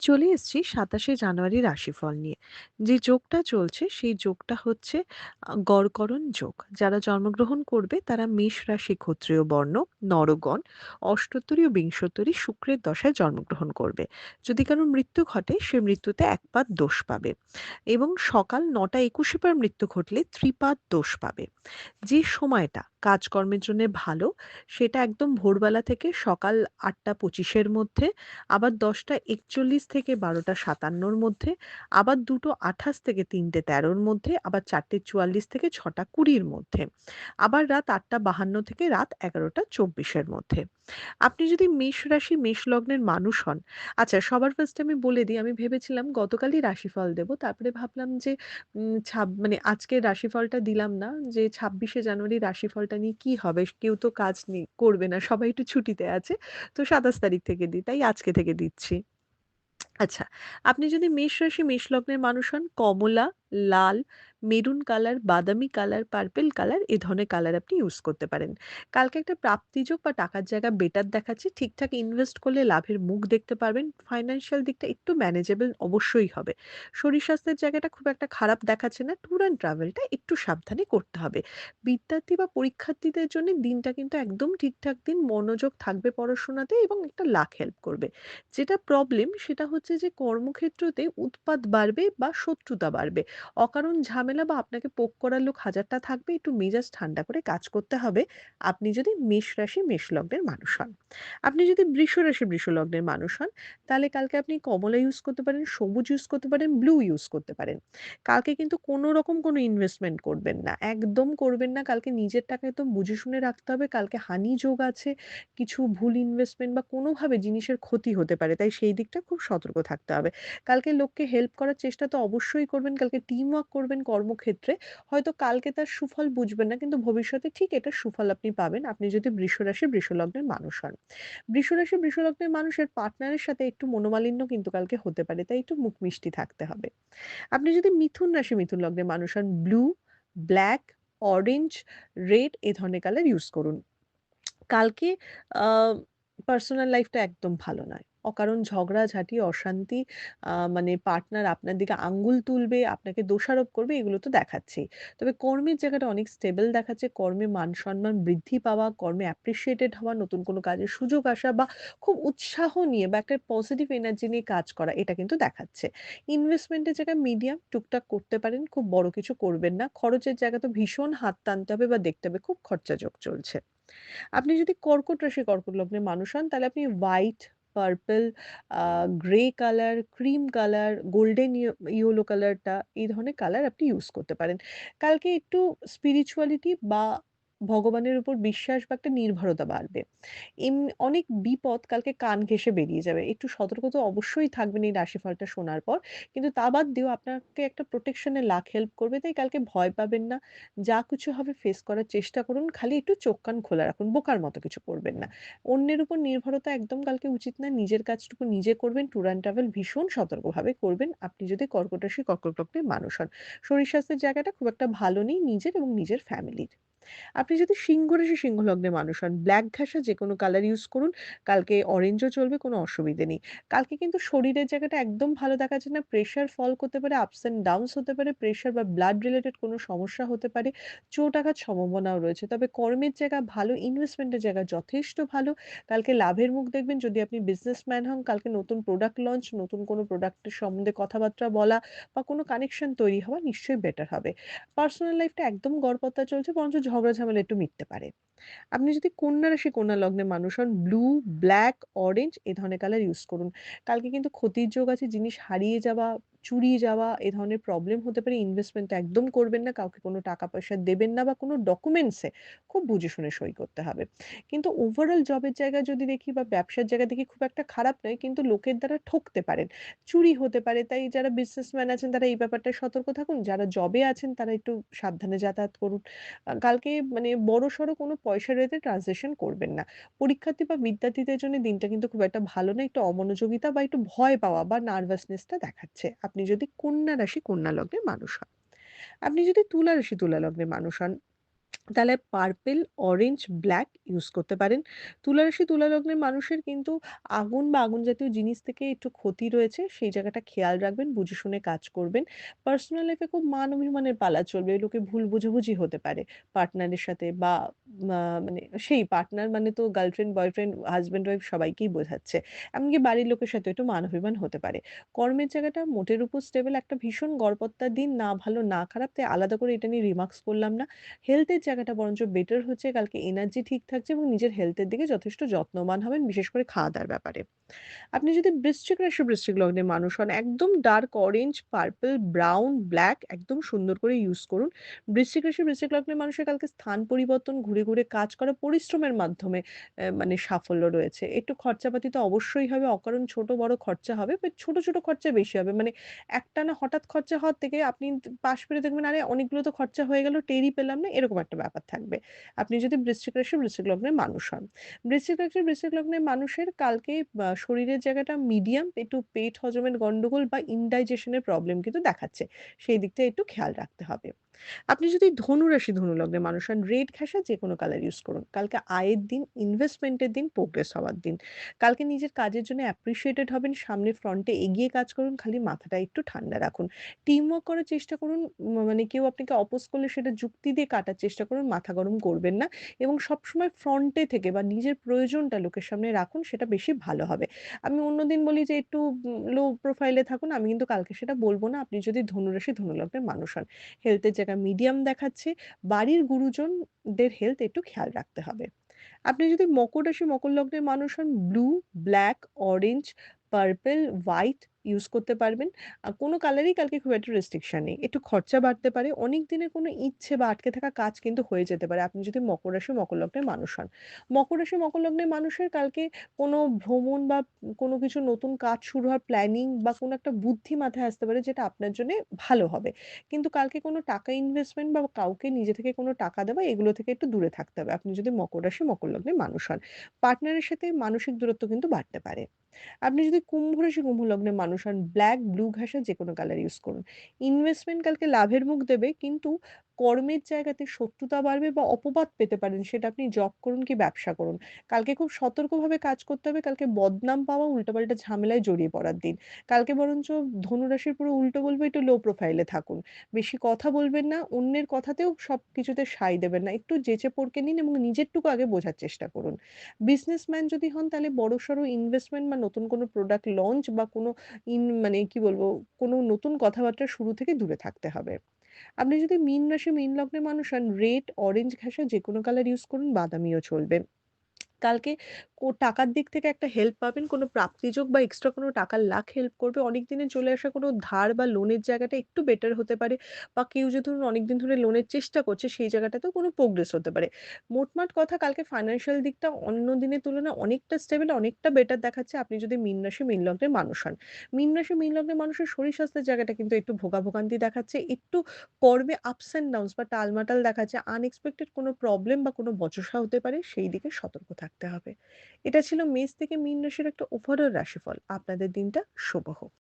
চলে এসেছি ২৭শে জানুয়ারি রাশিফল নিয়ে। যে যোগটা চলছে সেই যোগটা হচ্ছে গড়করণ যোগ। যারা জন্মগ্রহণ করবে তারা মেষ রাশি ক্ষত্রিয় বর্ণ, নরগণ, অষ্টোত্তরী ও বিংশোত্তরী শুক্রের দশায় জন্মগ্রহণ করবে। যদি কারো মৃত্যু ঘটে সে মৃত্যুতে একপাদ দোষ পাবে এবং সকাল ৯টা ২১ পর মৃত্যু ঘটলে ত্রিপাদ দোষ পাবে। যে সময়টা কাজকর্মের জন্যে ভালো সেটা একদম ভোরবেলা থেকে সকাল ৮টা ২৫ এর মধ্যে, আবার ১০টা ৪১ থেকে ১২টা ৫৭ র মধ্যে, আবার ২টো ২৮ থেকে ৩টে ১৩ র মধ্যে, আবার ৪টে ৪৪ থেকে ৬টা ২০ র মধ্যে, আবার রাত ৮টা ৫২ থেকে রাত ১১টা ২৪ এর মধ্যে। আপনি যদি মেষ রাশি মেষ লগ্নের মানুষ হন, আচ্ছা সবার ফার্স্ট এ আমি বলে দিই, আমি ভেবেছিলাম গতকালই রাশিফল দেব। তারপরে ভাবলাম যে মানে আজকের রাশিফলটা দিলাম না, যে ২৬শে জানুয়ারি রাশিফলটা নিয়ে কি হবে? কেউ তো কাজ করবে না। সবাই একটু ছুটিতে আছে। তো ২৭ তারিখ থেকে দিই। তাই আজকে থেকে দিচ্ছি। আচ্ছা, আপনি যদি মেষ রাশি মেষ লগ্নের মানুষ হন, কমলা, লাল, মেরুন কালার, বাদামি কালার, পার্পল কালার এ ধরনের কালার আপনি ইউজ করতে পারেন। কালকে একটা প্রাপ্তিযোগ বা টাকার জায়গা বেটার দেখাচ্ছে। ঠিকঠাক ইনভেস্ট করলে লাভের মুখ দেখতে পারবেন। ফাইন্যান্সিয়াল দিকটা একটু ম্যানেজেবল অবশ্যই হবে। শরীর স্বাস্থ্যের জায়গাটা খুব একটা খারাপ দেখাচ্ছে না। ট্যুর অ্যান্ড ট্রাভেলটা একটু সাবধানে করতে হবে। বিদ্যার্থী বা পরীক্ষার্থীদের জন্য দিনটা কিন্তু একদম ঠিকঠাক দিন। মনোযোগ থাকবে পড়াশোনাতে এবং একটা লাক হেল্প করবে। যেটা প্রবলেম সেটা হচ্ছে যে কর্মক্ষেত্রতে উৎপাত বাড়বে বা শত্রুতা বাড়বে। অকারণ ঝামেলা বা আপনাকে পোক করার লোক হাজারটা থাকবে। একটু মেজাজ ঠান্ডা করে কাজ করতে হবে। আপনি যদি মেষ রাশি মেষ লগ্নের মানুষ হন। আপনি যদি বৃষ রাশি বৃষ লগ্নের মানুষ হন, তাহলে কালকে আপনি কমলা ইউজ করতে পারেন, সবুজ ইউজ করতে পারেন, ব্লু ইউজ করতে পারেন। কালকে কিন্তু কোনো রকম কোনো ইনভেস্টমেন্ট করবেন না। একদম করবেন না। কালকে নিজের টাকা একদম বুঝে শুনে রাখতে হবে। কালকে হানি যোগ আছে। কিছু ভুল ইনভেস্টমেন্ট বা কোনোভাবে জিনিসের ক্ষতি হতে পারে। তাই সেই দিকটা খুব সতর্ক থাকতে হবে। কালকে লোককে হেল্প করার চেষ্টা তো অবশ্যই করবেন। কালকে টিম ওয়ার্ক করবেন কর্মক্ষেত্রে। হয়তো কালকে তার সুফল বুঝবেন না, কিন্তু ভবিষ্যতে ঠিক এটার সুফল আপনি পাবেন। আপনি যদি বৃষ রাশি বৃষ লগ্নের মানুষ হন। বৃষ রাশি বৃষ লগ্নের মানুষের পার্টনারের সাথে একটু মনোমালিন্য কিন্তু কালকে হতে পারে। তাই একটু মুখ মিষ্টি থাকতে হবে। আপনি যদি মিথুন রাশি মিথুন লগ্নের মানুষ হন, ব্লু, ব্লাক, অরেঞ্জ, রেড এ ধরনের কালার ইউজ করুন। কালকে আ পার্সোনাল লাইফটা একদম ভালো নয়। অকারণ ঝগড়াঝাটি, অশান্তি, মানে পার্টনার আপনার দিকে আঙ্গুল তুলবে, আপনাকে দোষারোপ করবে, এগুলো তো দেখাচ্ছেই। তবে কর্মের জায়গাটা অনেক স্টেবল দেখাচ্ছে। কর্মে মান-সম্মান বৃদ্ধি পাওয়া, কর্মে অ্যাপ্রিশিয়েটেড হওয়া, নতুন কোনো কাজের সুযোগ আসা বা খুব উৎসাহ নিয়ে বা একটা পজিটিভ এনার্জি নিয়ে কাজ করা, এটা কিন্তু দেখাচ্ছে। ইনভেস্টমেন্ট এর জায়গায় মিডিয়াম টুকটাক করতে পারেন, খুব বড় কিছু করবেন না। খরচের জায়গা তো ভীষণ হাত টানতে হবে বা দেখতে হবে খুব খরচাযোগ চলছে। আপনি যদি কর্কট রাশি কর্কট লগ্নের মানুষ হন, তাহলে আপনি white, purple, uh grey colour, cream colour, golden yellow কালারটা এই ধরনের কালার আপনি ইউজ করতে পারেন। কালকে একটু স্পিরিচুয়ালিটি বা ভগবানের উপর বিশ্বাস বা একটা নির্ভরতা বাড়বে। অনেক বিপদ কালকে কান ঘেঁষে বেরিয়ে যাবে। একটু সতর্ক তো অবশ্যই থাকবেন এই রাশিফলটা শোনার পর। কিন্তু তা বাদ দিয়েও আপনাকে একটা প্রোটেকশন এ লাক হেল্প করবে। তাই কালকে ভয় পাবেন না। যা কিছু হবে ফেস করার চেষ্টা করুন। খালি একটু চোখ কান খোলা রাখুন। বোকার মতো কিছু করবেন না। অন্যের উপর নির্ভরতা একদম কালকে উচিত না। নিজের কাজটুকু নিজে করবেন। ট্যুর অ্যান্ড ট্রাভেল ভীষণ সতর্কভাবে করবেন। আপনি যদি কর্কট রাশি কর্কট লগ্নের মানুষ হন। শরীর স্বাস্থ্যের জায়গাটা খুব একটা ভালো নেই নিজের এবং নিজের ফ্যামিলির। আপনি যদি সিংহ রাশি সিংহ লগ্নের মানুষ হন, ব্লাক ঘাসা যেকোনো কালার ইউজ করুন। কালকে অরেঞ্জও চলবে, কোনো অসুবিধে নেই। কালকে কিন্তু শরীরের জায়গাটা একদম ভালো দেখাচ্ছে না। প্রেশার ফল করতে পারে, আপস অ্যান্ড ডাউনস হতে পারে, প্রেশার বা ব্লাড রিলেটেড কোনো সমস্যা হতে পারে। চোট আঘাত সম্ভাবনাও রয়েছে। তবে কর্মের জায়গা ভালো, ইনভেস্টমেন্টের জায়গা যথেষ্ট ভালো। কালকে লাভের মুখ দেখবেন। যদি আপনি বিজনেসম্যান হন, কালকে নতুন প্রোডাক্ট লঞ্চ, নতুন কোনো প্রোডাক্টের সম্বন্ধে কথাবার্তা বলা বা কোনো কানেকশন তৈরি হওয়া নিশ্চয়ই বেটার হবে। পার্সোনাল লাইফটা একদম গড়পড়তা চলছে, বরঞ্চ ঝগড়া ঝামেলা একটু মিটতে পারে। আপনি যদি কন্যা রাশি কন্যা লগ্নের মানুষ হন, ব্লু, ব্লাক, অরেঞ্জ এ ধরনের কালার ইউজ করুন। কালকে কিন্তু ক্ষতির যোগ আছে। জিনিস হারিয়ে যাওয়া, চুরিয়ে যাওয়া এ ধরনের প্রবলেম হতে পারে। ইনভেস্টমেন্ট একদম করবেন না। কাউকে কোনো টাকা-পয়সা দেবেন না বা কোনো ডকুমেন্টস এ খুব বুঝে শুনে সই করতে হবে। কিন্তু ওভারঅল জবের জায়গায় যদি দেখি বা ব্যবসার জায়গায় দেখি খুব একটা খারাপ নয়। কিন্তু লোকের দ্বারা ঠকতে পারেন। চুরি হতে পারে। তাই যারা বিজনেসম্যান আছেন তারা এই ব্যাপারটায় সতর্ক থাকুন। যারা জবে আছেন তারা একটু সাবধানে যাতায়াত করুন। কালকে মানে বড়সড় কোনো পয়সা রেটে ট্রান্সেকশন করবেন না। পরীক্ষার্থী বা বিদ্যার্থীদের জন্য দিনটা কিন্তু খুব একটা ভালো না। একটু অমনোযোগিতা বা একটু ভয় পাওয়া বা নার্ভাসনেস টা দেখাচ্ছে। আপনি যদি কন্যা রাশি কন্যা লগ্নের মানুষ হন। আপনি যদি তুলা রাশি তুলা লগ্নের মানুষ হন, তাহলে পার্পল, অরেঞ্জ, ব্লাক ইউজ করতে পারেন। তুলা রাশি, তুলা লগ্নের মানুষের কিন্তু আগুন বা আগুন জাতীয় জিনিস থেকে একটু ক্ষতি রয়েছে। সেই জায়গাটা খেয়াল রাখবেন, বুঝে শুনে কাজ করবেন। পার্সোনাল লাইফ এ খুব মান অভিমানের পালা চলবে। লোকে ভুল বোঝাবুঝি হতে পারে পার্টনারের সাথে বা মানে সেই পার্টনার মানে তো গার্লফ্রেন্ড, বয়ফ্রেন্ড, হাসব্যান্ড, ওয়াইফ সবাইকেই বোঝাচ্ছে। এমনকি বাড়ির লোকের সাথেও একটু মান অভিমান হতে পারে। কর্মের জায়গাটা মোটের উপর স্টেবল, একটা ভীষণ গড়পড়তা দিন, না ভালো না খারাপ, তাই আলাদা করে এটা নিয়ে রিমার্কস করলাম না। হেলথের জায়গাটা বরঞ্চ বেটার হচ্ছে। কালকে এনার্জি ঠিক থাকছে এবং নিজের হেলথের দিকে যথেষ্ট যত্নবান হবেন, বিশেষ করে খাওয়া-দাওয়ার ব্যাপারে। আপনি যদি বৃশ্চিক রাশি, বৃশ্চিক লগ্নের মানুষ হন, একদম dark orange, purple, brown, black একদম সুন্দর করে ইউজ করুন। বৃশ্চিক রাশি, বৃশ্চিক লগ্নের মানুষের কালকে স্থান পরিবর্তন, ঘুরে, ঘুরে কাজ করা, পরিশ্রমের মাধ্যমে মানে সাফল্য রয়েছে। একটু খরচাপাতি তো অবশ্যই হবে, অকারণ ছোট বড় খরচা হবে। বাট ছোট, ছোট খরচা বেশি হবে। মানে একটানা হঠাৎ খরচা হওয়ার থেকে আপনি পাশ ফিরে দেখবেন, আরে অনেকগুলো তো খরচা হয়ে গেল, টেরই পেলাম না, এরকম একটা ব্যাপার থাকবে। আপনি যদি বৃশ্চিক রাশি, বৃশ্চিক লগ্নের মানুষ হন। বৃশ্চিক রাশি, বৃশ্চিক লগ্নের মানুষের কালকে শরীরের জায়গাটা মিডিয়াম, একটু পেট হজমের গন্ডগোল বা ইনডাইজেশন এর প্রবলেম কিন্তু দেখাচ্ছে। সেই দিকটা একটু খেয়াল রাখতে হবে। আপনি যদি ধনু রাশি, ধনু লগ্নের মানুষ হন, রেড ঘেঁষা যেকোনো কালার ইউজ করুন। কালকে আয়ের দিন, ইনভেস্টমেন্ট এর দিন, প্রোগ্রেস হওয়ার দিন। কালকে নিজের কাজের জন্য অ্যাপ্রিশিয়েটেড হবেন। সামনে ফ্রন্টে এগিয়ে কাজ করুন। খালি মাথাটা একটু ঠান্ডা রাখুন। টিম ওয়ার্ক করার চেষ্টা করুন। মানে কেউ আপনাকে অপোজ করলে সেটা যুক্তি দিয়ে কাটার চেষ্টা করুন। মাথা গরম করবেন না এবং সবসময় ফ্রন্টে থেকে বা নিজের প্রয়োজনটা লোকের সামনে রাখুন, সেটা বেশি ভালো হবে। আমি অন্যদিন বলি যে একটু লো প্রোফাইল এ থাকুন। আমি কিন্তু কালকে সেটা বলব না। আপনি যদি ধনুরাশি, ধনু লগ্নের মানুষ হন। হেলথের জায়গায় মিডিয়াম দেখাচ্ছে। বাড়ির গুরুজনদের হেলথ একটু খেয়াল রাখতে হবে। আপনি যদি মকর রাশি, মকর লগ্নের মানুষ হন, blue, black, orange, purple, white use করতে পারবেন। কোনো কালারই কালকে খুব একটা রেস্ট্রিকশন নেই। একটু খরচা বাড়তে পারে। অনেক দিনের কোনো ইচ্ছে বা আটকে থাকা কাজ কিন্তু হয়ে যেতে পারে। আপনি যদি মকর রাশি, মকর লগ্নের মানুষ হন। মকর রাশি, মকর লগ্নের মানুষের কালকে কোনো ভ্রমণ বা কোনো কিছু নতুন কাজ শুরু হওয়ার প্ল্যানিং বা কোনো একটা বুদ্ধি মাথায় আসতে পারে, যেটা আপনার জন্যে ভালো হবে। কিন্তু কালকে কোনো টাকা ইনভেস্টমেন্ট বা কাউকে নিজে থেকে কোনো টাকা দেওয়া, এগুলো থেকে একটু দূরে থাকতে হবে। আপনি যদি মকর রাশি, মকর লগ্নের মানুষ হন। পার্টনারের সাথে মানসিক দূরত্ব কিন্তু বাড়তে পারে। আপনি যদি কুম্ভ রাশি, কুম্ভ লগ্নের মানুষ হন, ব্লাক, ব্লু ঘাসের যেকোনো কালার ইউজ করুন। ইনভেস্টমেন্ট কালকে লাভের মুখ দেবে, কিন্তু কর্মের জায়গাতে শত্রুতা বাড়বে বা অপবাদ পেতে পারেন। সেটা আপনি জব করুন কি ব্যবসা করুন। কালকে খুব সতর্কভাবে কাজ করতে হবে। কালকে বদনাম পাওয়া, উল্টাপাল্টা ঝামেলায় জড়িয়ে পড়ার দিন। কালকে বরঞ্চ ধনুরাশির পুরো উল্টো বলব, একটু লো প্রোফাইল এ থাকুন। বেশি কথা বলবেন না, অন্যের কথাতেও সবকিছুতে সায় দেবেন না। একটু যেচে পড়কে নিন এবং নিজেরটুকু আগে বোঝার চেষ্টা করুন। বিজনেসম্যান যদি হন, তাহলে বড়সড় ইনভেস্টমেন্ট বা নতুন কোনো প্রোডাক্ট লঞ্চ বা কোনো মানে কি বলবো, কোনো নতুন কথাবার্তা শুরু থেকে দূরে থাকতে হবে। আপনি যদি মীন রাশি, মীন লগ্নের মানুষ হন, রেড, অরেঞ্জ ঘেঁষা যেকোনো কালার ইউজ করুন, বাদামিও চলবে। কালকে টাকার দিক থেকে একটা হেল্প পাবেন। কোনো প্রাপ্তিযোগ বা এক্সট্রা কোনো টাকার লাখ হেল্প করবে। অনেকদিনের চলে আসা কোনো ধার বা লোনের জায়গাটা একটু বেটার হতে পারে, বা কেউ যদি ধরুন অনেকদিন ধরে লোনের চেষ্টা করছে, সেই জায়গাটাতেও কোনো প্রোগ্রেস হতে পারে। মোটমাট কথা, কালকে ফাইন্যান্সিয়াল দিকটা অন্য দিনের তুলনায় অনেকটা স্টেবল, অনেকটা বেটার দেখাচ্ছে। আপনি যদি মীন রাশি, মীন লগ্নের মানুষ হন। মীন রাশি, মীন লগ্নের মানুষের শরীর স্বাস্থ্যের জায়গাটা কিন্তু একটু ভোগাভোগান্তি দেখাচ্ছে। একটু কর্মে আপস অ্যান্ড ডাউনস বা টালমাটাল দেখাচ্ছে। আনএক্সপেক্টেড কোনো প্রবলেম বা কোনো বচসা হতে পারে। সেই দিকে সতর্ক থাকতে হবে। এটা ছিল মেষ থেকে মীন রাশির একটা ওভারঅল রাশিফল। আপনাদের দিনটা শুভ হোক।